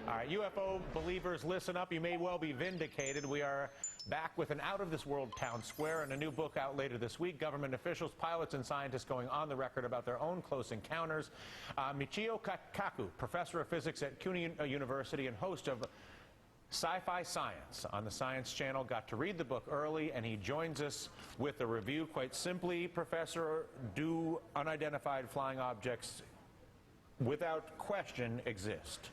All right, UFO believers, listen up. You may well be vindicated. We are back with an out-of-this-world town square and a new book out later this week. Government officials, pilots, and scientists going on the record about their own close encounters. Michio Kaku, professor of physics at CUNY University and host of Sci-Fi Science on the Science Channel, got to read the book early, and he joins us with a review. Quite simply, Professor, do unidentified flying objects without question exist?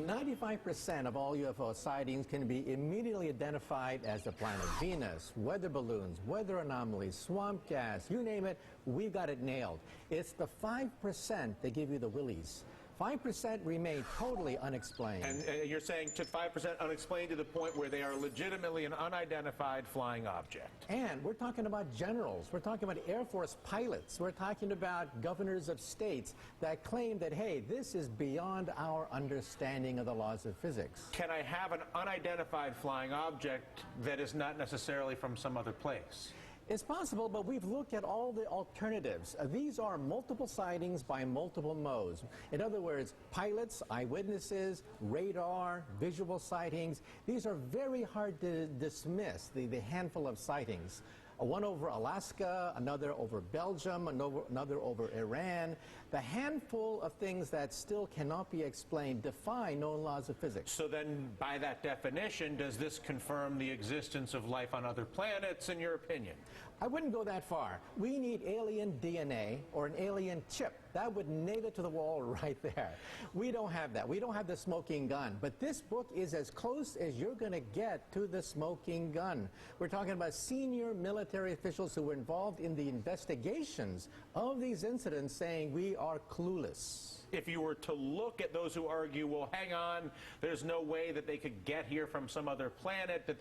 95% of all UFO sightings can be immediately identified as the planet Venus, weather balloons, weather anomalies, swamp gas, you name it, we've got it nailed. It's the 5% that give you the willies. 5% remain totally unexplained. And you're saying to 5% unexplained to the point where they are legitimately an unidentified flying object. And we're talking about generals. We're talking about Air Force pilots. We're talking about governors of states that claim that, hey, this is beyond our understanding of the laws of physics. Can I have an unidentified flying object that is not necessarily from some other place? It's possible, but we've looked at all the alternatives. These are multiple sightings by multiple modes. In other words, pilots, eyewitnesses, radar, visual sightings. These are very hard to dismiss, the handful of sightings. One over Alaska, another over Belgium, another over Iran. The handful of things that still cannot be explained defy known laws of physics. So then, by that definition, does this confirm the existence of life on other planets, in your opinion? I wouldn't go that far. We need alien DNA or an alien chip. That would nail it to the wall right there. We don't have that. We don't have the smoking gun. But this book is as close as you're going to get to the smoking gun. We're talking about senior military officials who were involved in the investigations of these incidents saying we are clueless. If you were to look at those who argue, well, hang on, there's no way that they could get here from some other planet, that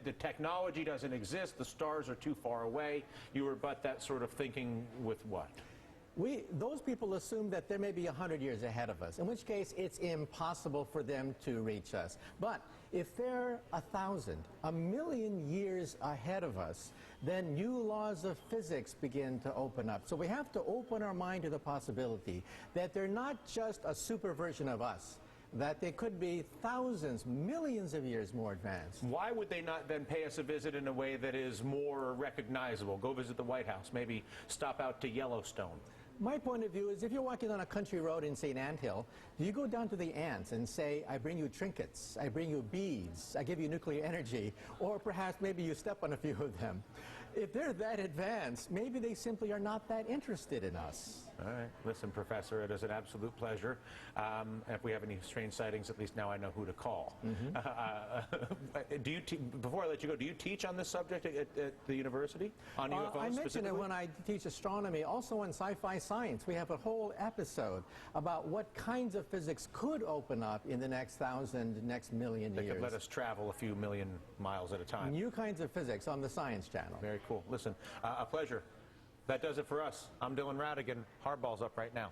the technology doesn't exist, the stars are too far away, you rebut that sort of thinking with what? Those people assume that there may be 100 years ahead of us, in which case it's impossible for them to reach us. But if they're 1,000, 1,000,000 years ahead of us, then new laws of physics begin to open up. So we have to open our mind to the possibility that they're not just a super version of us, that they could be thousands, millions of years more advanced. Why would they not then pay us a visit in a way that is more recognizable? Go visit the White House, maybe stop out to Yellowstone. My point of view is if you're walking on a country road in, say, an anthill, you go down to the ants and say, I bring you trinkets, I bring you beads, I give you nuclear energy, or perhaps maybe you step on a few of them. If they're that advanced, maybe they simply are not that interested in us. All right. Listen, Professor, it is an absolute pleasure. If we have any strange sightings, at least now I know who to call. Before I let you go, do you teach on this subject at the university, on UFOs I mentioned it when I teach astronomy. Also in Sci-Fi Science, we have a whole episode about what kinds of physics could open up in the next 1,000, next 1,000,000 years. They could let us travel a few million miles at a time. New kinds of physics on the Science Channel. Very cool. Listen, a pleasure. That does it for us. I'm Dylan Ratigan. Hardball's up right now.